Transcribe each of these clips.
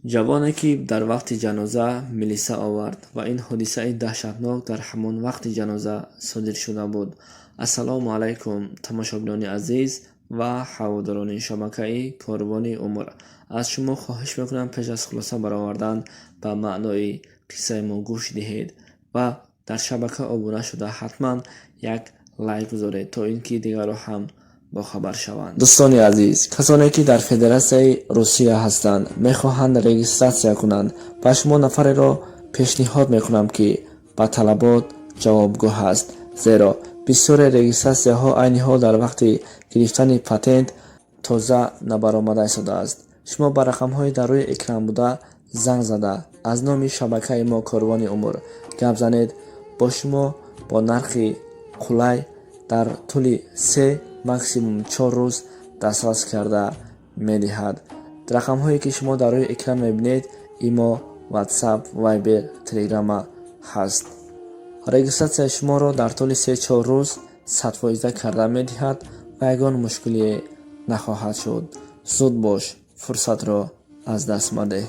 ҷавоне ки дар вақти ҷаноза милиса овард ва ин ҳодисаи даҳшатнок дар ҳамон вақти ҷаноза содир шуда буд. Ассалому алайкум тамошобинони азиз ва ҳаводорони шабакаи Корвони Умр. аз шумо хоҳиш мекунам пеш аз хулоса баровардан ба маънои қиссаи мо гӯш диҳед ва дар шабака обуна шуда ҳатман як лайк гузоред, то ин ки дигарро ҳам бохабар шаванд. дӯстони азиз, касоне ки дар Федератсияи Русия ҳастанд мехоҳанд регистратсия кунанд, ба шумо нафареро пешниҳод мекунам ки ба талабот ҷавобгӯ ҳаст, зеро бисёре регистратсияҳо айни ҳол дар вақти гирифтани патент тоза набаромада истодааст. шумо ба рақамҳои дар рӯи экран буда занг зада аз номи шабакаи мо Корвони Умр гап занед, бо шумо бо нархи қулай дар тӯли 3 максимум 4 рӯз дастрас карда медиҳад. рақамҳое ки шумо дар рӯи экран мебинед имо, ватсап, вайбер, телеграма ҳаст. регистратсияи шуморо дар тӯли 3-4 рӯз 100% карда медиҳад ва ягон мушкилие нахоҳад шуд. зуд бош, фурсатро аз даст маде.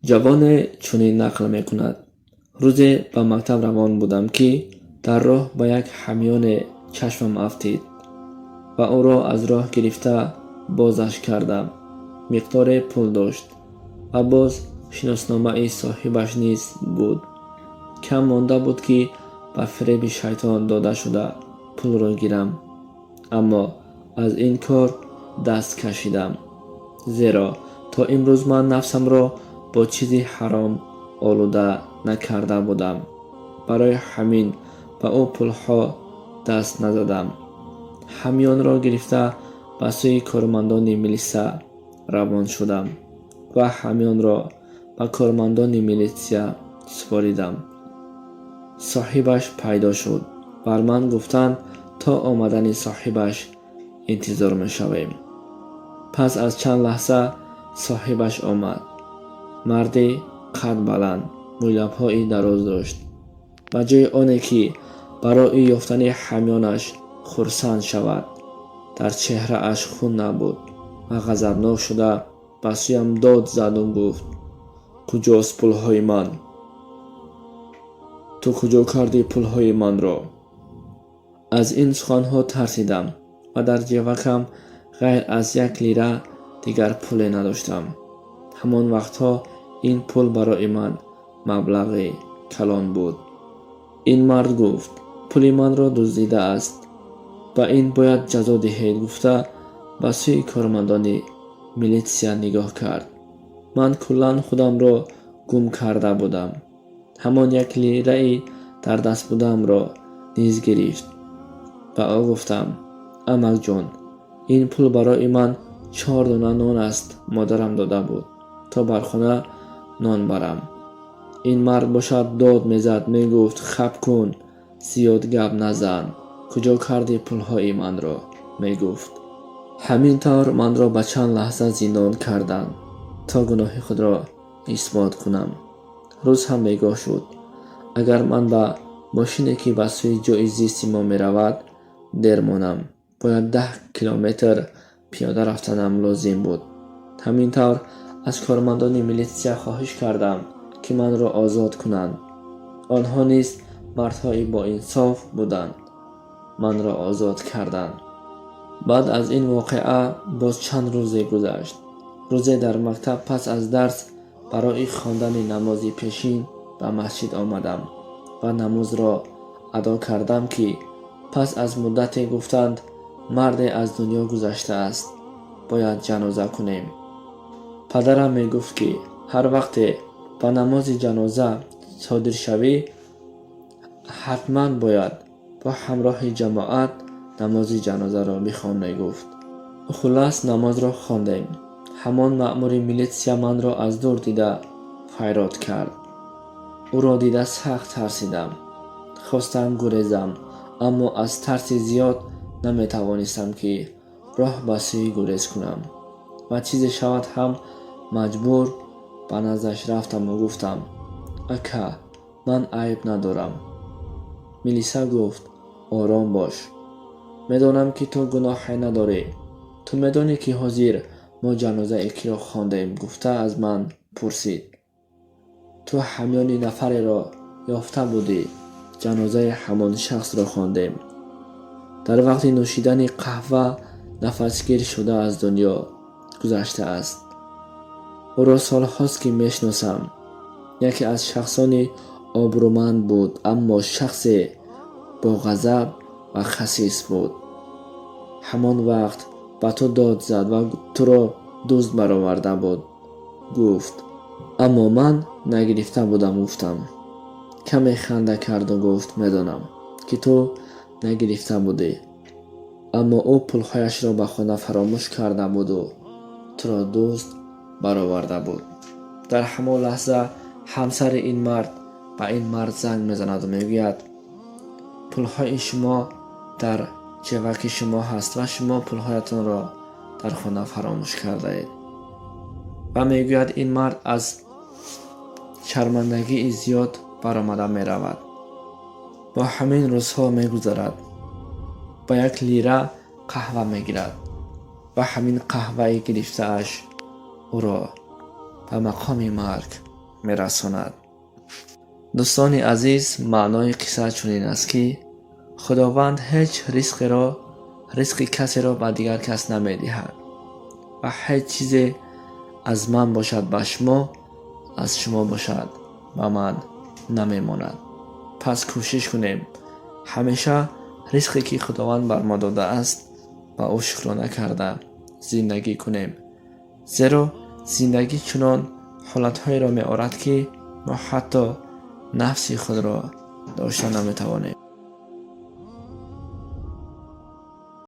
ҷавоне чунин нақл мекунад: рӯзе ба мактаб равон будам ки дар роҳ ба як ҳамёне чашмам афтид ва ӯро аз роҳ гирифта бозаш кардам. миқдоре пул дошт ва боз шиносномаи соҳибаш низ буд. кам монда буд ки ба фиреби шайтон дода шуда пулро гирам, аммо аз ин кор даст кашидам, зеро то имрӯз ман нафсамро бо чизи ҳаром олуда накарда будам. барои ҳамин ба ӯ пулҳо даст назадам. ҳамёнро гирифта ба сӯи кормандони милиса равон шудам ва ҳамёнро ба кормандони милитсия супоридам. соҳибаш пайдо шуд. бар ман гуфтанд то омадани соҳибаш интизор мешавем. пас аз чанд лаҳза соҳибаш омад. марди қад баланд, мӯйлабҳои дароз дошт. ба ҷои оне ки барои ёфтани ҳамёнаш хурсанд шавад, дар чеҳрааш хун набуд ва ғазабнок шуда ба сӯям дод заду гуфт: куҷост пулҳои ман? ту куҷо кардӣ пулҳои манро? аз ин суханҳо тарсидам ва дар ҷевакам ғайр аз 1 лира дигар пуле надоштам. ҳамон вақтҳо ин пул барои ман маблағи калон буд. ин мард гуфт: пули манро дуздидааст, ба ин бояд ҷазо диҳед, гуфта ба сӯи кормандони милитсия нигоҳ кард. ман куллан худамро гум карда будам. ҳамон 1 лираи дар даст будамро низ гирифт. ба ӯ гуфтам: амакҷон, ин пул барои ман 4 дона нон аст, модарам дода буд то бар хона нон барам. ин мард бошад дод мезад, мегуфт: хаб кун, зиёд гап назан, куҷо карди пулҳои манро? мегуфт. ҳамин тавр манро ба чанд лаҳза зиндон карданд то гуноҳи худро исбот кунам. рӯз ҳам бегоҳ шуд. агар ман ба мошине ки ба сӯи ҷои зисти мо меравад дер монам, бояд 10 километр пиёда рафтанам лозим буд. ҳамин тавр аз кормандони милитсия хоҳиш кардам ки манро озод кунанд. онҳо низ мардҳои боинсоф буданд. манро озод карданд. баъд аз ин воқеа боз чанд рӯзе гузашт. рӯзе дар мактаб пас аз дарс барои хондани намози пешин ба масҷид омадам ва намозро адо кардам ки пас аз муддате гуфтанд марде аз дунё гузаштааст, бояд ҷаноза кунем. падарам мегуфт ки ҳар вақте ба намози ҷаноза содир шавӣ, ҳатман бояд бо ҳамроҳи ҷамоат намози ҷанозаро бихон, мегуфт. хуллас намозро хондем. ҳамон маъмури милитсия манро аз дур дида файрод кард. ӯро дида сахт тарсидам. хостам гурезам, аммо аз тарси зиёд наметавонистам ки роҳ ба сӯи гурез кунам ва чизе шавад ҳам маҷбур ба наздаш рафтаму гуфтам: ака, ман айб надорам. милиса гуфт: ором бош, медонам ки ту гуноҳе надорӣ. ту медонӣ ки ҳозир ما جنازه یکی را خواندیم. گفته از من پرسید تو همیان نفری را یافته بودی؟ جنازه همان شخص را خواندیم. در وقت نوشیدن قهوه نفسگیر شده از دنیا گذشته است. او را سالهاست که میشناسم. یکی از شخصان آبرومند بود، اما شخص با غضب و خسیس بود. همان وقت به تو داد زد و تو را دزد برآورده بود. گفت اما من نگرفته بودم. گفتم. کمی خنده کرد و گفت میدانم که تو نگرفته بودی، اما او پولهایش را به خانه فراموش کرده بود و تو را دزد برآورده بود. در همان لحظه همسر این مرد به این مرد زنگ میزند و میگوید پولهای شما در جیبک شما هست و شما پولهایتان را در خانه فراموش کرده اید. و میگوید این مرد از شرمندگی زیاد برآمده می رود. با همین روزها می گذرد. با 1 لیره قهوه می گیرد و همین قهوه گرفته اش او را به مقام مرگ می رساند. دوستان عزیز، معنای قصه چنین است که خداوند هیچ رزق کسی را به دیگر کس نمی دهد و هیچ چیزی از من باشد به شما، از شما باشد به من نمی ماند. پس کوشش کنیم همیشه رزقی که خداوند بر ما داده است و او شکرانه کرده زندگی کنیم، زیرا زندگی چنان حالتهایی را می آورد که ما حتی نفس خود را داشته نمی توانیم.